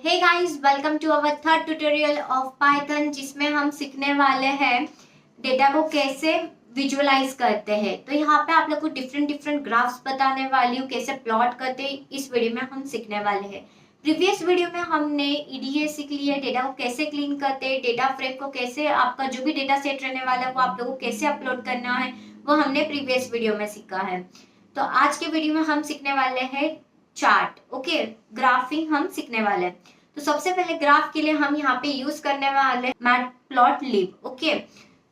Hey guys, welcome to our third tutorial of Python, जिसमें हम सीखने वाले हैं डेटा को कैसे विजुअलाइज करते हैं। तो यहाँ पे आप लोग को डिफरेंट ग्राफ्स बताने वाली हूँ, कैसे प्लॉट करते हैं इस वीडियो में हम सीखने वाले हैं। प्रीवियस वीडियो में हमने ईडीए सीख लिया, डेटा को कैसे क्लीन करते हैं, डेटा फ्रेम को कैसे, आपका जो भी डेटा सेट रहने वाला है वो आप लोगों को कैसे अपलोड करना है, वो हमने प्रीवियस वीडियो में सीखा है। तो आज के वीडियो में हम सीखने वाले हैं चार्ट, ओके, ग्राफिंग हम सीखने वाले हैं। तो सबसे पहले ग्राफ के लिए हम यहाँ पे यूज करने वाले मैटप्लॉटलिब, ओके।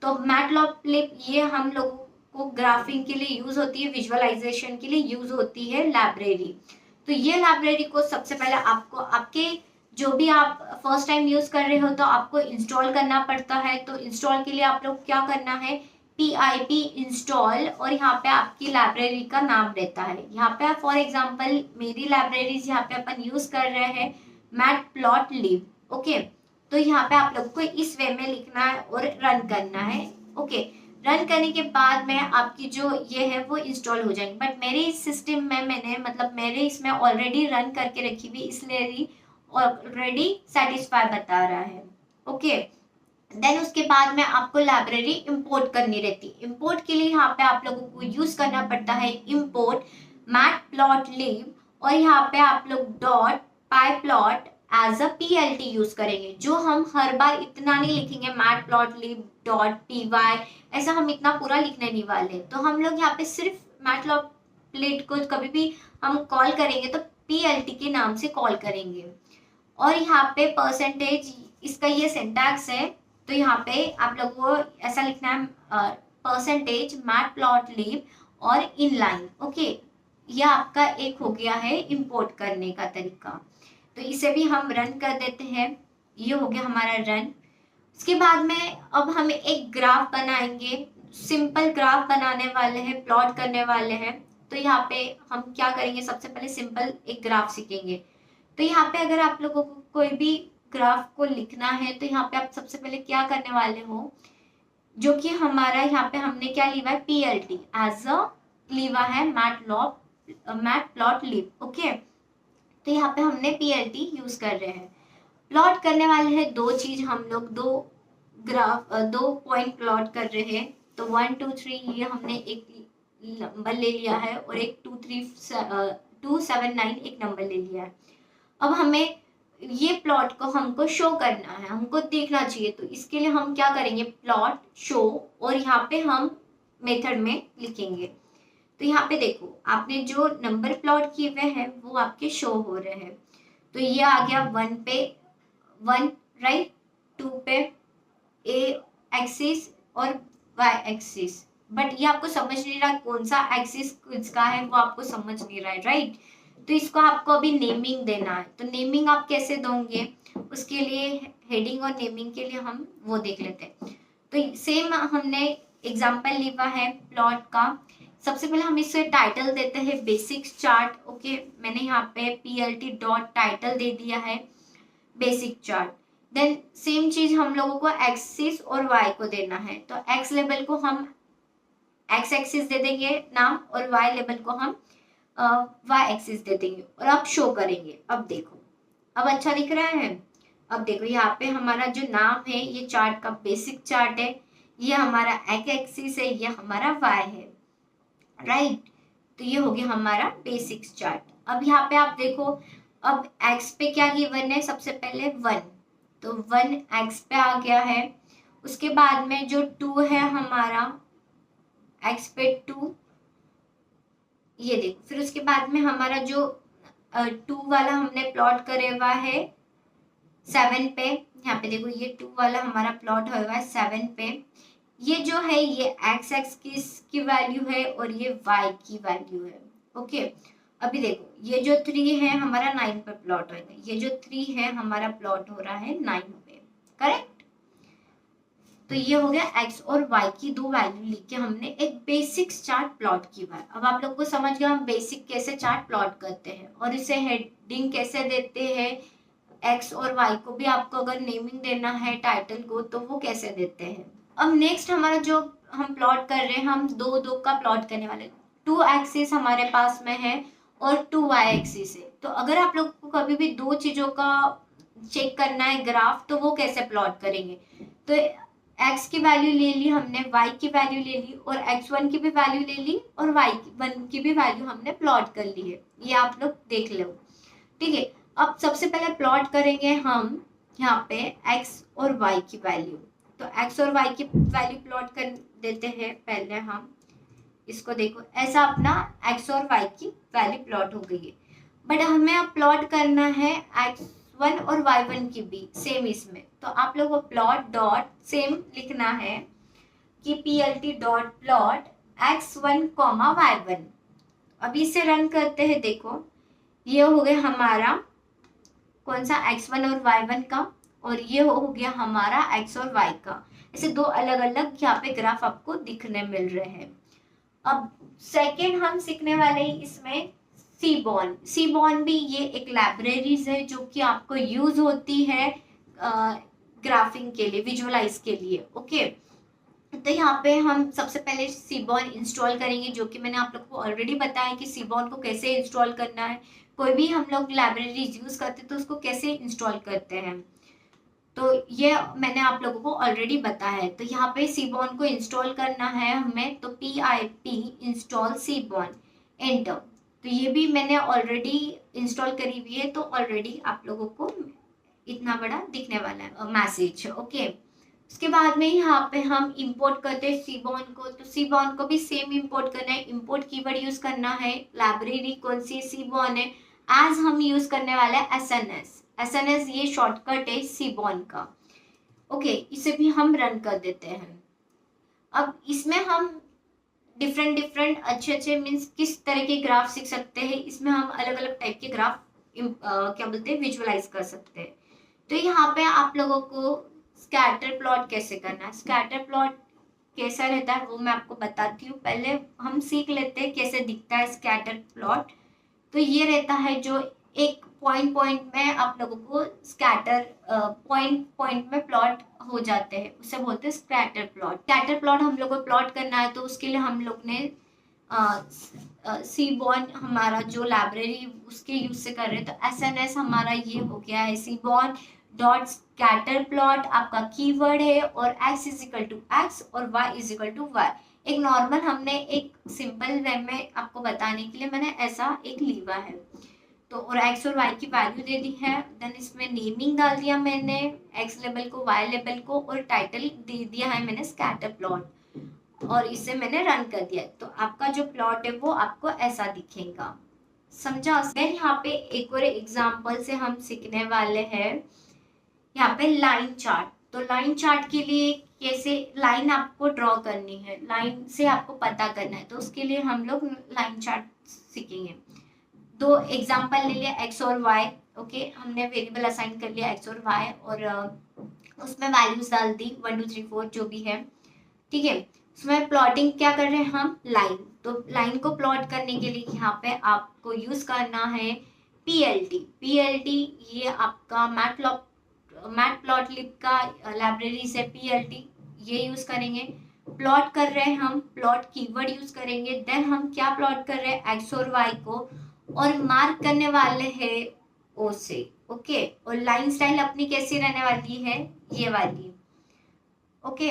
तो मैटप्लॉटलिब ये हम लोगों को ग्राफिंग के लिए यूज होती है, विजुअलाइजेशन के लिए यूज होती है लाइब्रेरी। तो ये लाइब्रेरी को सबसे पहले आपको आपके जो भी आप फर्स्ट टाइम यूज कर रहे हो तो आपको इंस्टॉल करना पड़ता है। तो इंस्टॉल के लिए आप लोग क्या करना है, pip इंस्टॉल, और यहाँ पे आपकी लाइब्रेरी का नाम रहता है। यहाँ पे फॉर एग्जांपल मेरी लाइब्रेरीज यहाँ पे अपन यूज कर रहे हैं मैटप्लॉटलिब, ओके। तो यहाँ पे आप लोग को इस वे में लिखना है और रन करना है, ओके। रन करने के बाद में आपकी जो ये है वो इंस्टॉल हो जाएंगे। बट मेरे इस सिस्टम में मैंने मेरे इसमें ऑलरेडी रन करके रखी हुई, इसलिए ऑलरेडी सेटिस्फाई बता रहा है, ओके। देन उसके बाद में आपको लाइब्रेरी इंपोर्ट करनी रहती है। इंपोर्ट के लिए यहाँ पे आप लोगों को यूज करना पड़ता है इंपोर्ट मैटप्लॉटलिब, और यहाँ पे आप लोग dot pyplot as a plt use करेंगे। जो हम हर बार इतना नहीं लिखेंगे मैटप्लॉटलिब डॉट py, ऐसा हम इतना पूरा लिखने नहीं वाले। तो हम लोग यहाँ पे सिर्फ मैटप्लॉटलिब को कभी भी हम कॉल करेंगे तो plt के नाम से कॉल करेंगे। और यहाँ पे परसेंटेज, इसका ये सिंटैक्स है। तो यहाँ पे आप लोग को ऐसा लिखना है परसेंटेज मैटप्लॉटलिब और इनलाइन, ओके। यह आपका एक हो गया है इंपोर्ट करने का तरीका। तो इसे भी हम रन कर देते हैं, ये हो गया हमारा रन। उसके बाद में अब हम एक ग्राफ बनाएंगे, सिंपल ग्राफ बनाने वाले हैं, प्लॉट करने वाले हैं। तो यहाँ पे हम क्या करेंगे, सबसे पहले सिंपल एक ग्राफ सीखेंगे। तो यहाँ पे अगर आप लोगों को कोई भी ग्राफ को लिखना है तो यहाँ पे आप सबसे पहले क्या करने वाले हो, जो कि हमारा यहाँ पे हमने क्या लिया है, plt एज अ लिया है मैटप्लॉटलिब, ओके। तो यहाँ पे हमने plt यूज कर रहे हैं। प्लॉट करने वाले हैं दो चीज, हम लोग दो पॉइंट प्लॉट कर रहे हैं। तो 1 2 3 ये हमने एक नंबर ले लिया है, और एक 2 7 9 एक नंबर ले लिया है। अब हमें ये प्लॉट को हमको शो करना है, हमको देखना चाहिए। तो इसके लिए हम क्या करेंगे, प्लॉट शो, और यहाँ पे हम मेथड में लिखेंगे। तो यहाँ पे देखो, आपने जो नंबर प्लॉट किए हुए हैं वो आपके शो हो रहे हैं। तो ये आ गया 1 पे 1, राइट, 2 पे ए एक्सिस और वाई एक्सिस। बट ये आपको समझ नहीं रहा कौन सा एक्सिस किसका है, वो आपको समझ नहीं रहा है, राइट। तो इसको आपको अभी नेमिंग देना है। तो नेमिंग आप कैसे दोगे, उसके लिए हेडिंग और नेमिंग के लिए हम वो देख लेते हैं। तो सेम हमने एग्जांपल लिया है प्लॉट का। सबसे पहले हम इसे टाइटल देते हैं बेसिक्स चार्ट, ओके। मैंने यहाँ पे plt डॉट टाइटल दे दिया है बेसिक चार्ट। देन सेम चीज हम लोगों को एक्सिस और वाई को देना है। तो एक्स लेबल को हम एक्स एक्सिस दे देंगे नाम, और वाई लेबल को हम वाई एक्सिस दे देंगे, और अब शो करेंगे। अब देखो, अब अच्छा दिख रहा है। अब देखो यहाँ पे हमारा जो नाम है, ये चार्ट का बेसिक चार्ट है, ये हमारा एक्स एक्सिस है, ये हमारा वाई है, राइट। तो ये हो गया हमारा बेसिक्स चार्ट। अब यहाँ पे आप देखो, अब एक्स पे क्या गिवन है, सबसे पहले 1, तो 1 एक्स पे आ गया है। उसके बाद में जो 2 है हमारा एक्स पे 2, ये देखो। फिर उसके बाद में हमारा जो 2 वाला हमने प्लॉट करे हुआ है 7 पे, यहाँ पे देखो ये 2 वाला हमारा प्लॉट हुआ है 7 पे। ये जो है ये एक्स एक्सिस की वैल्यू है, और ये वाई की वैल्यू है, ओके। अभी देखो ये जो 3 है हमारा 9 पे प्लॉट होगा, ये जो 3 है हमारा प्लॉट हो रहा है 9 पे, करेक्ट। तो ये हो गया एक्स और वाई की दो वैल्यू लिख के हमने एक बेसिक चार्ट प्लॉट किया है। अब आप लोग को समझ गया हम बेसिक कैसे चार्ट प्लॉट करते हैं, और इसे हेडिंग कैसे देते हैं। एक्स और वाई को भी आपको अगर नेमिंग देना है टाइटल को, तो वो कैसे देते हैं। अब नेक्स्ट हमारा जो हम प्लॉट कर रहे हैं, हम दो का प्लॉट करने वाले। 2 एक्सिस हमारे पास में है और 2 वाई एक्सिस है। तो अगर आप लोग को कभी भी दो चीजों का चेक करना है ग्राफ, तो वो कैसे प्लॉट करेंगे। तो x की वैल्यू ले ली हमने, y की वैल्यू ले ली और x1 की भी वैल्यू ले ली और y1 की भी वैल्यू हमने प्लॉट कर ली है। ये आप लोग देख लो, ठीक है। अब सबसे पहले प्लॉट करेंगे हम यहाँ पे x और y की वैल्यू। तो x और y की वैल्यू प्लॉट कर देते हैं पहले हम इसको। देखो ऐसा अपना x और y की वैल्यू प्लॉट हो गई है, बट हमें अब प्लॉट करना है x1 और y1 की भी सेम इसमें। तो आप लोग को प्लॉट डॉट सेम लिखना है कि plt dot plot x1 comma y1। अभी इसे रन करते हैं। देखो ये हो गया हमारा कौन सा x1 और y1 का, और ये हो गया हमारा x और y का। ऐसे दो अलग अलग यहाँ पे ग्राफ आपको दिखने मिल रहे हैं। अब सेकेंड हम सीखने वाले हैं इसमें सीबॉन। सीबॉन भी ये एक लाइब्रेरीज है जो कि आपको यूज होती है ग्राफिंग के लिए, विजुअलाइज के लिए। ओके, तो यहाँ पे हम सबसे पहले सीबॉन इंस्टॉल करेंगे, जो कि मैंने आप लोग को ऑलरेडी बताया कि सीबॉन को कैसे इंस्टॉल करना है। कोई भी हम लोग लाइब्रेरीज यूज करते हैं तो उसको कैसे इंस्टॉल करते हैं, तो ये मैंने आप लोगों को ऑलरेडी बताया है। तो यहाँ पे सीबॉन को इंस्टॉल करना है हमें, तो pip इंस्टॉल सीबॉन, एंटर। तो ये भी मैंने ऑलरेडी इंस्टॉल करी हुई है, तो ऑलरेडी आप लोगों को इतना बड़ा दिखने वाला है मैसेज। ओके, उसके बाद में यहाँ पे हम इंपोर्ट करते हैं सीबॉन को। तो सीबॉन को भी सेम इंपोर्ट करना है। इंपोर्ट कीवर्ड यूज करना है, लाइब्रेरी कौन सी सीबॉन है, एज हम यूज करने वाला है एसएनएस, ये शॉर्टकट है सीबॉन का। ओके, इसे भी हम रन कर देते हैं। अब इसमें हम डिफरेंट अच्छे मीन्स किस तरह के ग्राफ सीख सकते हैं। इसमें हम अलग अलग टाइप के ग्राफ क्या बोलते हैं विजुअलाइज कर सकते हैं। तो यहाँ पे आप लोगों को स्कैटर प्लॉट कैसे करना है, स्कैटर प्लॉट कैसा रहता है वो मैं आपको बताती हूँ। पहले हम सीख लेते हैं कैसे दिखता है स्कैटर प्लॉट। तो ये रहता है जो एक पॉइंट में आप लोगों को स्कैटर पॉइंट में प्लॉट हो जाते हैं, उसे बोलते हैं स्कैटर प्लॉट। स्कैटर प्लॉट हम लोग को प्लॉट करना है, तो उसके लिए हम लोग ने सीबॉन हमारा जो लाइब्रेरी उसके यूज से कर रहे हैं। तो एसएनएस हमारा ये हो गया है सीबॉन डॉट स्कैटर प्लॉट, आपका कीवर्ड है, और x is equal to x और y is equal to y. एक नॉर्मल हमने एक सिंपल वे में आपको बताने के लिए मैंने ऐसा एक लिया है। तो और x और y की वैल्यू दे दी है, देन इसमें नेमिंग डाल दिया मैंने, x लेबल को y लेबल को, और टाइटल दे दिया है मैंने स्कैटर प्लॉट, और इसे मैंने रन कर दिया। तो आपका जो प्लॉट है वो आपको ऐसा दिखेगा, समझा। देन यहाँ पे एक और एग्जांपल से हम सीखने वाले हैं यहाँ पे लाइन चार्ट। तो लाइन चार्ट के लिए कैसे लाइन आपको ड्रॉ करनी है, लाइन से आपको पता करना है, तो उसके लिए हम लोग लाइन चार्ट सीखेंगे। दो एग्जांपल ले लिया x और y। ओके, हमने वेरिएबल असाइन कर लिया x और y, और उसमें वैल्यूज डाल दी 1 2 3 4 जो भी है, ठीक है। उसमें प्लॉटिंग क्या कर रहे हैं हम, लाइन। तो लाइन को प्लॉट करने के लिए यहाँ पे आपको यूज करना है plt। ये आपका मैटप्लॉटलिब का लाइब्रेरी से plt ये यूज करेंगे। प्लॉट कर रहे हैं हम, प्लॉट कीवर्ड यूज करेंगे। देन हम क्या प्लॉट कर रहे हैं, x और y को, और मार्क करने वाले हैं ओ से। ओके, और लाइन स्टाइल अपनी कैसी रहने वाली है, ये वाली। ओके,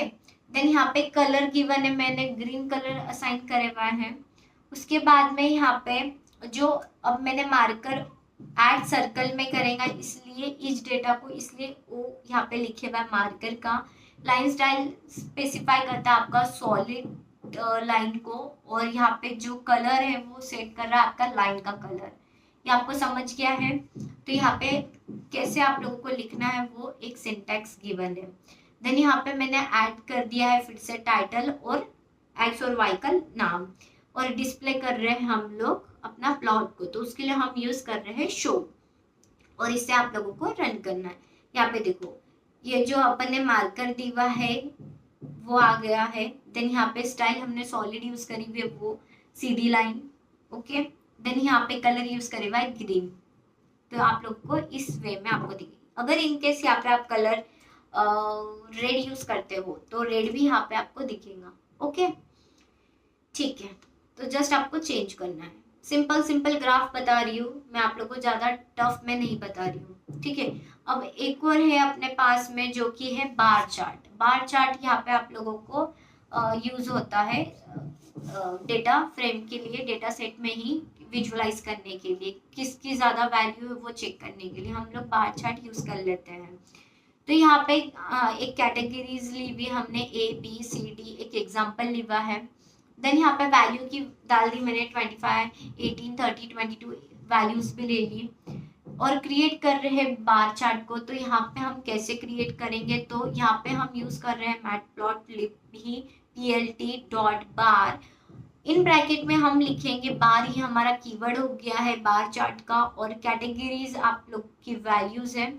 देन यहाँ पे कलर गिवन है, मैंने ग्रीन कलर असाइन करे हुआ है। उसके बाद में यहाँ पे जो अब मैंने मार्कर ऐड सर्कल में करेगा, इसलिए इस डेटा को इसलिए वो यहाँ पे लिखे हुआ है मार्कर का। लाइन स्टाइल स्पेसिफाई करता है आपका सॉलिड लाइन को, और यहाँ पे जो कलर है वो सेट कर रहा है आपका लाइन का कलर। ये आपको समझ गया है। तो यहाँ पे कैसे आप लोगों को लिखना है वो एक सिंटैक्स गिवन है। देन यहाँ पे मैंने ऐड कर दिया है फिर से टाइटल और x और y का नाम, और डिस्प्ले कर रहे हैं हम लोग अपना प्लॉट को। तो उसके लिए हम यूज कर रहे हैं शो, और इससे आप लोगों को रन करना है। यहाँ पे देखो ये जो अपन ने मार्कर दिया है वो आ गया है। देन यहाँ पे स्टाइल हमने सॉलिड यूज करी हुई है, वो सीधी लाइन। ओके, देन यहाँ पे कलर यूज करे हुआ है ग्रीन। तो आप लोग को इस वे में आपको दिखेगी। अगर इनकेस यहाँ पे आप कलर रेड यूज करते हो तो रेड भी यहाँ पे आपको दिखेगा। ओके, ठीक है, तो जस्ट आपको चेंज करना है। सिंपल सिंपल ग्राफ बता रही हूँ मैं, आप लोगों को ज्यादा टफ में नहीं बता रही हूँ, ठीक है। अब एक और है अपने पास में जो कि है बार चार्ट। बार चार्ट यहाँ पे आप लोगों को यूज होता है डेटा फ्रेम के लिए, डेटा सेट में ही विजुअलाइज करने के लिए, किसकी ज्यादा वैल्यू है वो चेक करने के लिए हम लोग बार चार्ट यूज कर लेते हैं। तो यहाँ पे एक कैटेगरीज ली हुई हमने ABCD, एक एग्जांपल लिया है। देन यहाँ पे वैल्यू की डाल दी मैंने 25, 18, 30, 22 वैल्यूज भी ले ली और क्रिएट कर रहे हैं बार चार्ट को। तो यहाँ पे हम कैसे क्रिएट करेंगे, तो यहाँ पे हम यूज कर रहे हैं matplotlib he plt dot bar. In bracket में हम लिखेंगे बार, ही हमारा कीवर्ड हो गया है बार चार्ट का, और कैटेगरीज आप लोग की वैल्यूज है।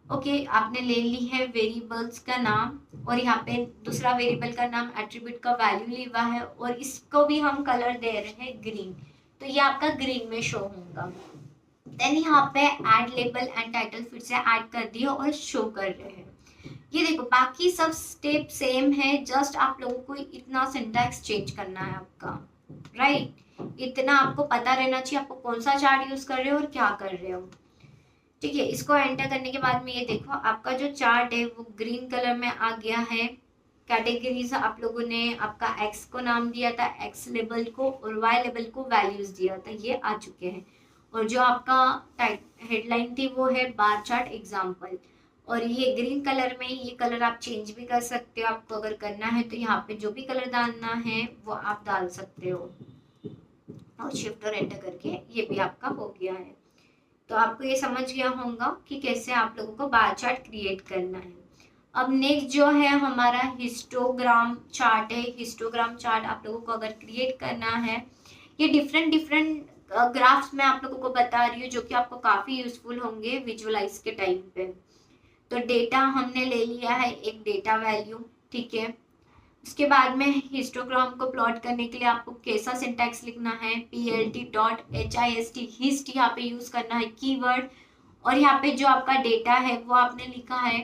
ओके आपने ले ली है वेरिएबल्स का नाम, और यहाँ पे दूसरा वेरिएबल का नाम, एट्रीब्यूट का वैल्यू लिया है, और इसको भी हम कलर दे रहे हैं ग्रीन, तो ये आपका ग्रीन में शो होगा। देन यहाँ पे ऐड लेबल एंड टाइटल फिर से ऐड कर दिया और शो कर रहे हैं। ये देखो बाकी सब स्टेप सेम है, जस्ट आप लोगों को इतना सिंटैक्स चेंज करना है आपका, राइट। इतना आपको पता रहना चाहिए आपको कौन सा चार्ट यूज कर रहे हो और क्या कर रहे हो, ठीक है। इसको एंटर करने के बाद में ये देखो आपका जो चार्ट है वो ग्रीन कलर में आ गया है। कैटेगरीज आप लोगों ने आपका एक्स को नाम दिया था, एक्स लेबल को, और वाई लेबल को वैल्यूज दिया था, ये आ चुके हैं। और जो आपका हेडलाइन थी वो है बार चार्ट एग्जाम्पल, और ये ग्रीन कलर में, ये कलर आप चेंज भी कर सकते हो आपको अगर करना है तो। यहाँ पे जो भी कलर डालना है वो आप डाल सकते हो, और शिफ्ट और एंटर करके ये भी आपका हो गया है। तो आपको ये समझ गया होगा कि कैसे आप लोगों को बार चार्ट क्रिएट करना है। अब नेक्स्ट जो है हमारा हिस्टोग्राम चार्ट है। हिस्टोग्राम चार्ट आप लोगों को अगर क्रिएट करना है, ये डिफरेंट डिफरेंट ग्राफ्स में आप लोगों को बता रही हूँ जो कि आपको काफी यूजफुल होंगे विजुअलाइज के टाइम पे। तो डेटा हमने ले लिया है, एक डेटा वैल्यू, ठीक है। उसके बाद में हिस्टोग्राम को प्लॉट करने के लिए आपको कैसा सिंटैक्स लिखना है, plt.hist, हिस्ट यहाँ पे यूज करना है कीवर्ड, और यहाँ पे जो आपका डेटा है वो आपने लिखा है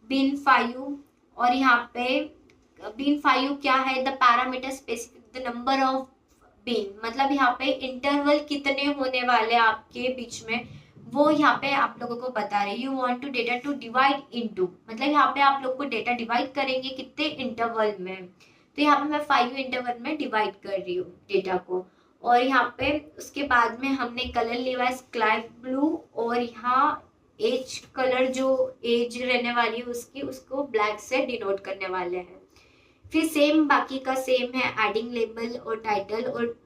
bin5, और यहाँ पे bin5 क्या है, the parameter specific the number of bin, मतलब यहाँ पे इंटरवल कितने होने वाले आपके बीच में वो यहाँ पे आप लोगों को बता रहे। You want to data to divide into, मतलब यहाँ पे आप लोग को डेटा डिवाइड करेंगे कितने इंटरवल में, तो यहाँ पे मैं 5 इंटरवल में डिवाइड कर रही हूँ डेटा को। और यहाँ पे उसके बाद में हमने कलर लिया है स्काई ब्लू, और यहाँ एज कलर जो एज रहने वाली है उसकी, उसको ब्लैक से डिनोट करने वाले हैं। फिर सेम बाकी का सेम है, एडिंग लेबल और टाइटल और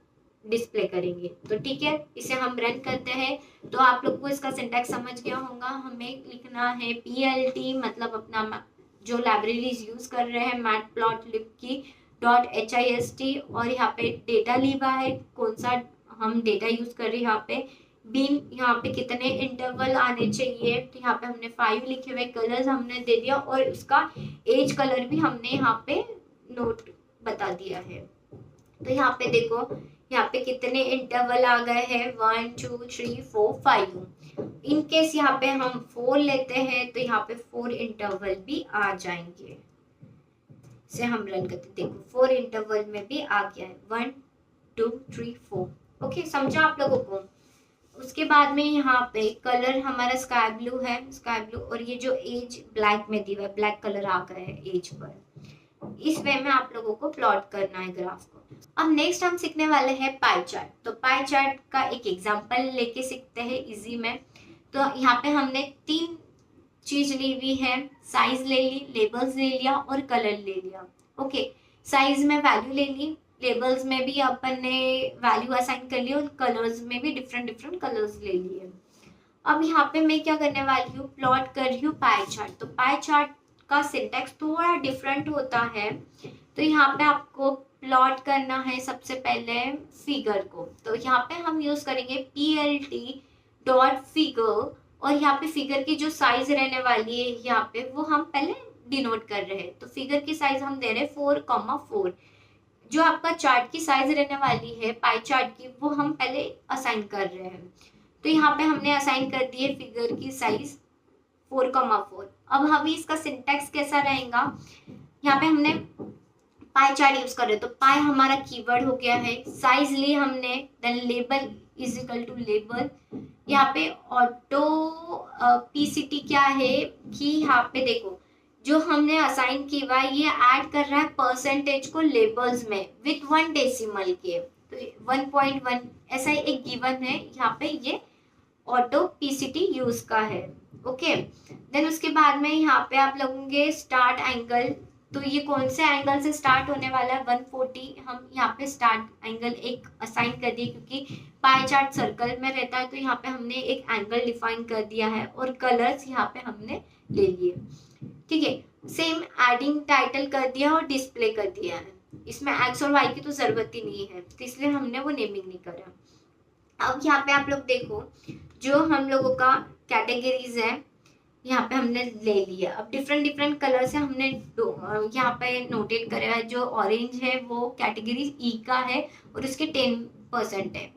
डिस्प्ले करेंगे। तो ठीक है, इसे हम रन करते हैं। तो आप लोग को इसका सिंटैक्स समझ गया होगा। हमें लिखना है plt, मतलब अपना जो लाइब्रेरीज यूज कर रहे हैं मैटप्लॉटलिब की .hist, और यहाँ पे डेटा लिया है, कौन सा हम डेटा यूज कर रहे हैं यहाँ पे बिन, यहाँ पे कितने इंटरवल आने चाहिए, तो यहाँ पे हमने 5 लिखे हुए, कलर्स हमने दे दिया, और उसका एज कलर भी हमने यहाँ पे नोट बता दिया है। तो यहाँ पे देखो यहाँ पे कितने इंटरवल आ गए हैं, 1 2 3 4 5। इन केस यहाँ पे हम 4 लेते हैं तो यहाँ पे 4 इंटरवल भी आ जाएंगे। इसे हम रन करते, देखो 4 इंटरवल में भी आ गया है, 1 2 3 4। ओके, समझा आप लोगों को। उसके बाद में यहाँ पे कलर हमारा स्काई ब्लू है, स्काई ब्लू, और ये जो एज ब्लैक में दिया है, ब्लैक कलर आ गया है एज पर। इस वे में आप लोगों को प्लॉट करना है ग्राफ को। अब नेक्स्ट हम सीखने वाले हैं पाई चार्ट। तो पाई चार्ट का एक एग्जांपल लेके सीखते हैं इजी में। तो यहाँ पे हमने 3 चीज ली हुई है, साइज ले ली, लेबल्स ले लिया और कलर ले लिया। ओके, साइज में वैल्यू ले ली, लेबल्स में भी अपन ने वैल्यू असाइन कर ली, और कलर्स में भी डिफरेंट डिफरेंट कलर्स ले लिए। अब यहाँ पे मैं क्या करने वाली हूँ, प्लॉट कर रही हूँ पाई चार्ट। तो पाई चार्ट का सिंटैक्स थोड़ा डिफरेंट होता है। तो यहाँ पे आपको प्लॉट करना है सबसे पहले फिगर को। तो यहाँ पे हम यूज करेंगे plt.figure, और यहाँ पे फिगर की जो साइज रहने वाली है यहाँ पे वो हम पहले डिनोट कर रहे हैं। तो फिगर की साइज हम दे रहे हैं 4,4। जो आपका चार्ट की साइज रहने वाली है पाई चार्ट की, वो हम पहले असाइन कर रहे हैं। तो यहाँ पे हमने असाइन कर दी है फिगर की साइज 4,4। अब हमें इसका सिंटैक्स कैसा रहेगा, यहाँ पे हमने पाई चार्ट यूज कर रहे हैं, तो पाई हमारा कीवर्ड हो गया है। साइज ली हमने, then label is equal to label. यहाँ पे ऑटो पीसीटी क्या है कि यहाँ पे देखो जो हमने असाइन की हुआ ये ऐड कर रहा है परसेंटेज को लेबल्स में विथ 1 डेसिमल के, तो 1.1 ऐसा एक गिवन है यहाँ पे, ये ऑटो पीसीटी यूज का है। ओके, देन उसके बाद में यहाँ पे आप लगोगे स्टार्ट एंगल, तो ये कौन से एंगल से स्टार्ट होने वाला है 140, हम यहाँ पे स्टार्ट एंगल एक असाइन कर दिए क्योंकि पाई चार्ट सर्कल में रहता है, तो यहाँ पे हमने एक एंगल डिफाइन कर दिया है और कलर्स यहाँ पे हमने ले लिए। ठीक है, सेम एडिंग टाइटल कर दिया और डिस्प्ले कर दिया है, इसमें एक्स और वाई की तो जरूरत ही नहीं है, तो इसलिए हमने वो नेमिंग नहीं करा। अब यहाँ पे आप लोग देखो जो हम लोगों का कैटेगरीज है यहाँ पे हमने ले लिया। अब डिफरेंट डिफरेंट कलर से हमने यहाँ पे नोटेट करा है। जो ऑरेंज है वो कैटेगरी ई का है और उसके 10% है,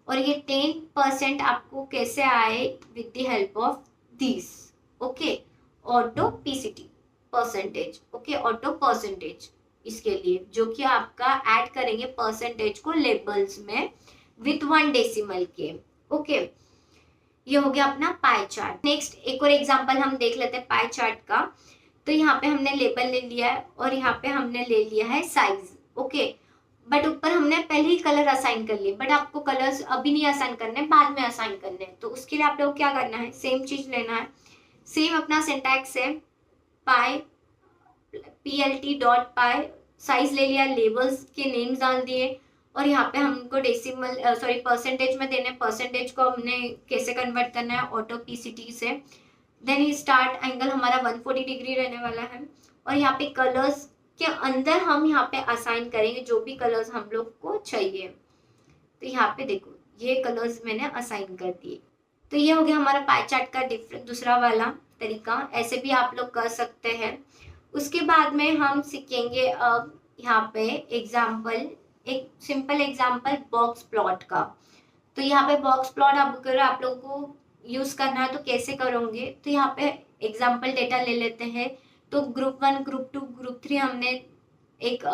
और ये 10% आपको कैसे आए with the help of this. Okay, auto PCT percentage, okay auto percentage, इसके लिए जो कि आपका ऐड करेंगे परसेंटेज को लेबल्स में विथ 1 डेसिमल के। ओके, ये हो गया अपना पाई चार्ट। नेक्स्ट एक और एग्जांपल हम देख लेते हैं पाई चार्ट का। तो यहाँ पे हमने लेबल ले लिया है और यहाँ पे हमने ले लिया है साइज। ओके, बट ऊपर हमने पहले ही कलर असाइन कर लिए, बट आपको कलर्स अभी नहीं असाइन करने, बाद में असाइन करने हैं। तो उसके लिए आप लोग क्या करना है, सेम चीज लेना है, सेम अपना सिंटैक्स है, पाई plt डॉट पाई, साइज ले लिया, लेबल्स के नेम्स डाल दिए, और यहाँ पे हमको डेसिमल सॉरी परसेंटेज में देने, परसेंटेज को हमने कैसे कन्वर्ट करना है ऑटो पीसीटी से। देन ये स्टार्ट एंगल हमारा 140 डिग्री रहने वाला है, और यहाँ पे कलर्स के अंदर हम यहाँ पे असाइन करेंगे जो भी कलर्स हम लोग को चाहिए। तो यहाँ पे देखो ये कलर्स मैंने असाइन कर दिए। तो ये हो गया हमारा पाई चार्ट का दूसरा वाला तरीका, ऐसे भी आप लोग कर सकते हैं। उसके बाद में हम सीखेंगे अब यहाँ पे एग्जाम्पल, एक सिंपल एग्जाम्पल बॉक्स प्लॉट का। तो यहाँ पे बॉक्स प्लॉट अगर आप लोगों को यूज करना है तो कैसे करोगे, तो यहाँ पे एग्जाम्पल डेटा ले लेते हैं। तो ग्रुप 1 ग्रुप 2 ग्रुप 3 हमने एक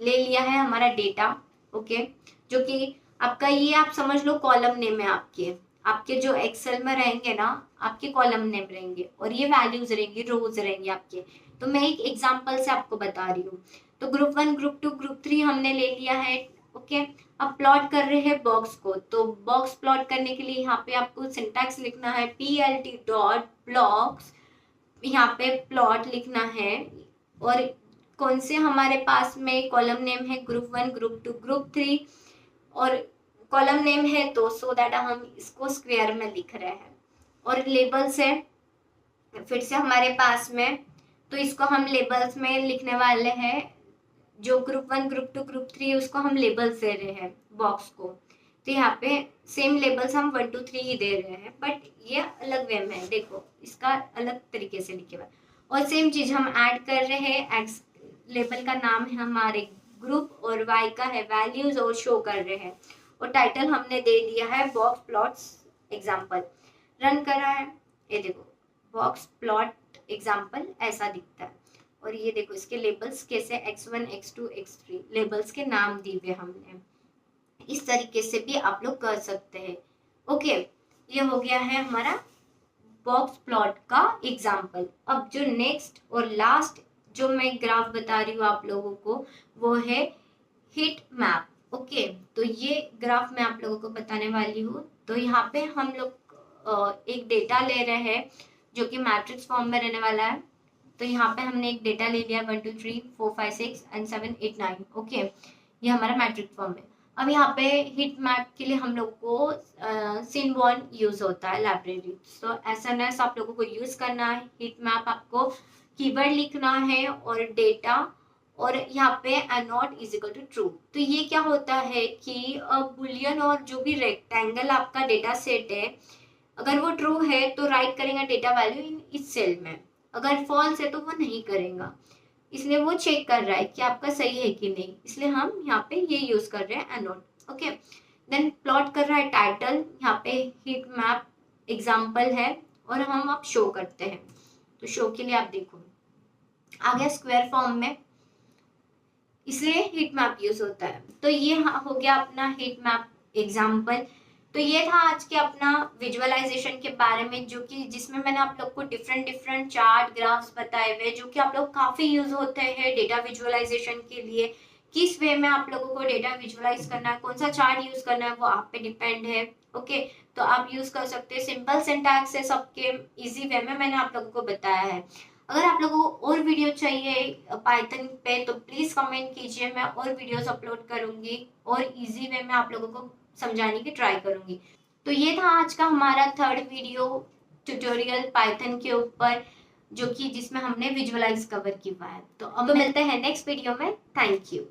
ले लिया है हमारा डेटा। ओके, जो कि आपका ये आप समझ लो कॉलम नेम है, आपके जो एक्सेल में रहेंगे ना आपके कॉलम नेम रहेंगे, और ये वैल्यूज रहेंगी, रोज रहेंगे आपके। तो मैं एक एग्जांपल से आपको बता रही हूँ। तो ग्रुप 1 ग्रुप 2 ग्रुप 3 हमने ले लिया है। ओके, अब प्लॉट कर रहे हैं बॉक्स को, तो बॉक्स प्लॉट करने के लिए यहाँ पे आपको सिंटैक्स लिखना है plt डॉट ब्लॉक्स, यहाँ पे प्लॉट लिखना है, और कौन से हमारे पास में कॉलम नेम है ग्रुप 1 ग्रुप 2 ग्रुप 3, और कॉलम नेम है तो सो दैट हम इसको स्क्वायर में लिख रहे हैं, और लेबल्स है फिर से हमारे पास में, तो इसको हम लेबल्स में लिखने वाले हैं। जो ग्रुप 1 ग्रुप 2 ग्रुप 3 उसको हम लेबल्स दे रहे हैं बॉक्स को, तो यहाँ पे सेम लेबल्स हम 1 2 3 ही दे रहे हैं, बट ये अलग वे में है, देखो इसका अलग तरीके से लिखे हुआ। और सेम चीज हम ऐड कर रहे हैं, एक्स लेबल का नाम है हमारे ग्रुप और वाई का है वैल्यूज, और शो कर रहे हैं, और टाइटल हमने दे दिया है बॉक्स प्लॉट्स एग्जाम्पल। रन कर रहा है, ये देखो बॉक्स प्लॉट एग्जाम्पल ऐसा दिखता है, और ये देखो इसके लेबल्स कैसे x1 x2 x3 लेबल्स के नाम दिए हुए हमने। इस तरीके से भी आप लोग कर सकते हैं। ओके, ये हो गया है हमारा बॉक्स प्लॉट का एग्जाम्पल। अब जो नेक्स्ट और लास्ट जो मैं ग्राफ बता रही हूँ आप लोगों को वो है हीट मैप। ओके, तो ये ग्राफ मैं आप लोगों को बताने वाली हूँ। तो यहाँ पे हम लोग एक डेटा ले रहे हैं जो कि मैट्रिक्स फॉर्म में रहने वाला है। तो यहाँ पे हमने एक डेटा ले लिया 1 2 3 4 5 6 एंड 7 8 9। ओके, ये हमारा मैट्रिक्स फॉर्म है। अब यहाँ पे हीट मैप के लिए हम लोग को सिनबॉर्न यूज होता है लाइब्रेरी, तो एसएनएस आप लोगों को यूज करना है। हीट मैप आपको कीवर्ड लिखना है और डेटा, और यहाँ पे not is equal to true. तो ये क्या होता है कि बुलियन और जो भी रेक्टेंगल आपका डेटा सेट है, अगर वो ट्रू है तो राइट करेंगे डेटा वैल्यू इन इस सेल में, अगर फॉल्स है तो वो नहीं करेगा, इसलिए वो चेक कर रहा है कि आपका सही है कि नहीं, इसलिए हम यहाँ पे ये यूज कर रहे हैं एनोड। ओके, देन प्लॉट कर रहा है टाइटल, यहाँ पे हीट मैप एग्जाम्पल है, और हम अब शो करते हैं। तो शो के लिए आप देखो आ गया स्क्वायर फॉर्म में। इसलिए हीट मैप यूज होता है। तो ये हो गया अपना हीट मैप एग्जाम्पल। तो ये था आज के अपना विजुअलाइजेशन के बारे में, जो कि जिसमें मैंने आप लोग को डिफरेंट डिफरेंट चार्ट ग्राफ्स बताए हुए, जो कि आप लोग काफी यूज होते हैं डेटा विजुअलाइजेशन के लिए। किस वे में आप लोगों को डेटा विजुअलाइज करना है, कौन सा चार्ट यूज करना है, वो आप पे डिपेंड है। ओके, तो आप यूज कर सकते हैं। सिंपल सिंटैक्स है सबके, इजी वे में मैंने आप लोगों को बताया है। अगर आप लोगों को और वीडियो चाहिए पाइथन पे तो प्लीज कमेंट कीजिए, मैं और वीडियोस अपलोड करूंगी और इजी वे में आप लोगों को समझाने की ट्राई करूंगी। तो ये था आज का हमारा थर्ड वीडियो ट्यूटोरियल पाइथन के ऊपर, जो कि जिसमें हमने विजुअलाइज कवर किया है। तो अब मिलते हैं नेक्स्ट वीडियो में। Thank you.